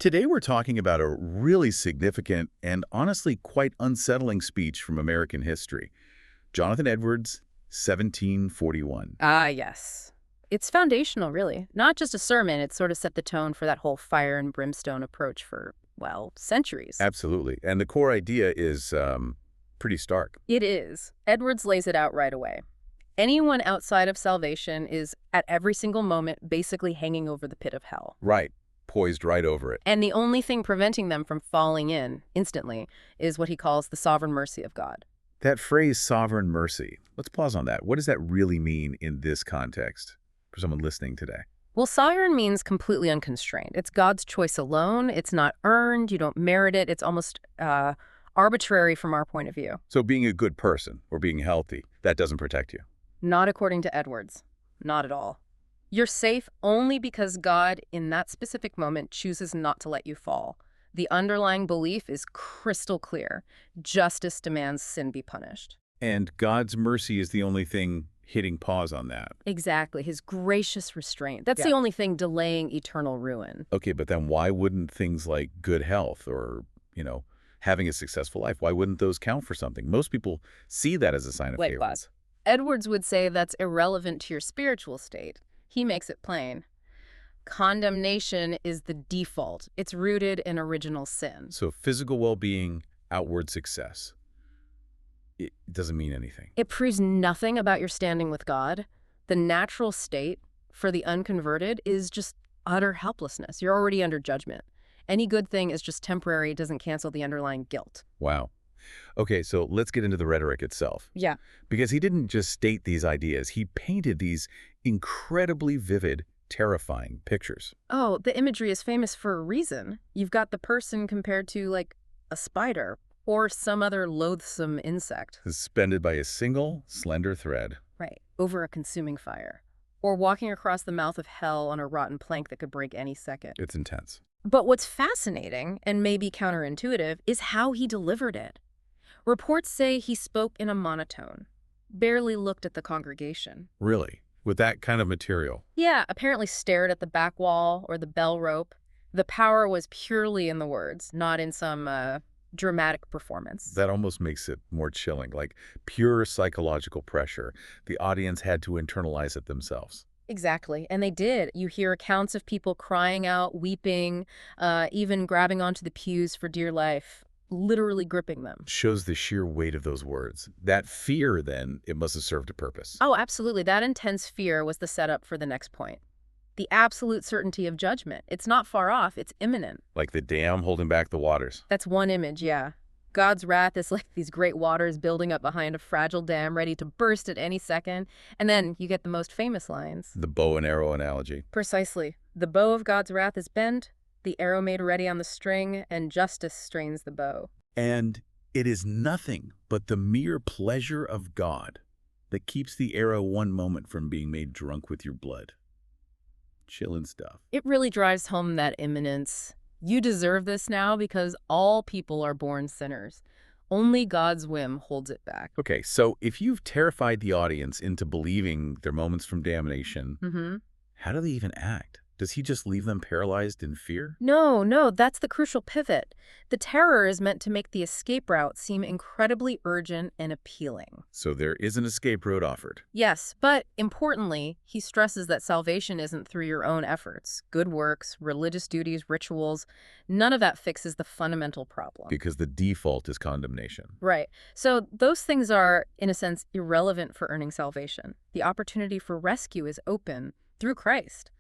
Today we're talking about a really significant and honestly quite unsettling speech from American history. Jonathan Edwards, 1741. Ah, yes. It's foundational, really. Not just a sermon, it sort of set the tone for that whole fire and brimstone approach for, well, centuries. Absolutely. And the core idea is pretty stark. It is. Edwards lays it out right away. Anyone outside of salvation is, at every single moment, basically hanging over the pit of hell. Right. Poised right over it. And the only thing preventing them from falling in instantly is what he calls the sovereign mercy of God. That phrase, sovereign mercy, let's pause on that. What does that really mean in this context for someone listening today? Well, sovereign means completely unconstrained. It's God's choice alone. It's not earned. You don't merit it. It's almost arbitrary from our point of view. So being a good person or being healthy, that doesn't protect you. Not according to Edwards. Not at all. You're safe only because God, in that specific moment, chooses not to let you fall. The underlying belief is crystal clear. Justice demands sin be punished. And God's mercy is the only thing hitting pause on that. Exactly. His gracious restraint. That's the only thing delaying eternal ruin. Okay, but then why wouldn't things like good health or, having a successful life, why wouldn't those count for something? Most people see that as a sign of Wait, failures. what? Edwards would say that's irrelevant to your spiritual state. He makes it plain. Condemnation is the default. It's rooted in original sin. So physical well-being, outward success. It doesn't mean anything. It proves nothing about your standing with God. The natural state for the unconverted is just utter helplessness. You're already under judgment. Any good thing is just temporary. It doesn't cancel the underlying guilt. Wow. Okay, so let's get into the rhetoric itself. Yeah. Because he didn't just state these ideas. He painted these incredibly vivid, terrifying pictures. Oh, the imagery is famous for a reason. You've got the person compared to, like, a spider or some other loathsome insect. Suspended by a single, slender thread. Right, over a consuming fire. Or walking across the mouth of hell on a rotten plank that could break any second. It's intense. But what's fascinating, and maybe counterintuitive, is how he delivered it. Reports say he spoke in a monotone, barely looked at the congregation. Really? With that kind of material? Yeah, apparently stared at the back wall or the bell rope. The power was purely in the words, not in some dramatic performance. That almost makes it more chilling, like pure psychological pressure. The audience had to internalize it themselves. Exactly, and they did. You hear accounts of people crying out, weeping, even grabbing onto the pews for dear life, literally gripping them. Shows the sheer weight of those words. That fear, then, it must have served a purpose. Oh, absolutely. That intense fear was the setup for the next point. The absolute certainty of judgment. It's not far off, it's imminent. Like the dam holding back the waters. That's one image, yeah. God's wrath is like these great waters building up behind a fragile dam ready to burst at any second. And then you get the most famous lines. The bow and arrow analogy. Precisely. The bow of God's wrath is bent, the arrow made ready on the string, and justice strains the bow. And it is nothing but the mere pleasure of God that keeps the arrow one moment from being made drunk with your blood. Chillin' stuff. It really drives home that imminence. You deserve this now because all people are born sinners. Only God's whim holds it back. Okay, so if you've terrified the audience into believing their moments from damnation, how do they even act? Does he just leave them paralyzed in fear? No, that's the crucial pivot. The terror is meant to make the escape route seem incredibly urgent and appealing. So there is an escape route offered. Yes, but importantly, he stresses that salvation isn't through your own efforts. Good works, religious duties, rituals, none of that fixes the fundamental problem. Because the default is condemnation. Right. So those things are, in a sense, irrelevant for earning salvation. The opportunity for rescue is open through Christ.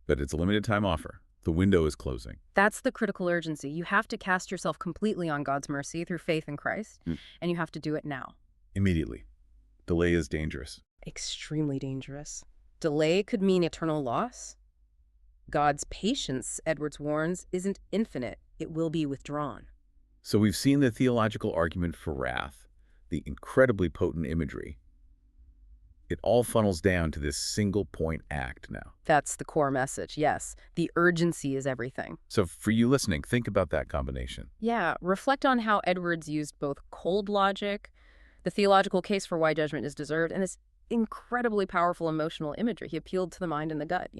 But it's a limited time offer. The window is closing. That's the critical urgency. You have to cast yourself completely on God's mercy through faith in Christ, and you have to do it now. Immediately. Delay is dangerous. Extremely dangerous. Delay could mean eternal loss. God's patience, Edwards warns, isn't infinite. It will be withdrawn. So we've seen the theological argument for wrath, the incredibly potent imagery. It all funnels down to this single point act now. That's the core message, yes. The urgency is everything. So for you listening, think about that combination. Yeah, reflect on how Edwards used both cold logic, the theological case for why judgment is deserved, and this incredibly powerful emotional imagery. He appealed to the mind and the gut,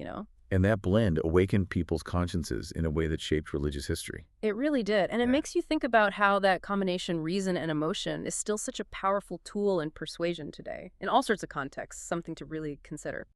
And that blend awakened people's consciences in a way that shaped religious history. It really did. And it Yeah. makes you think about how that combination reason and emotion is still such a powerful tool in persuasion today, in all sorts of contexts, something to really consider.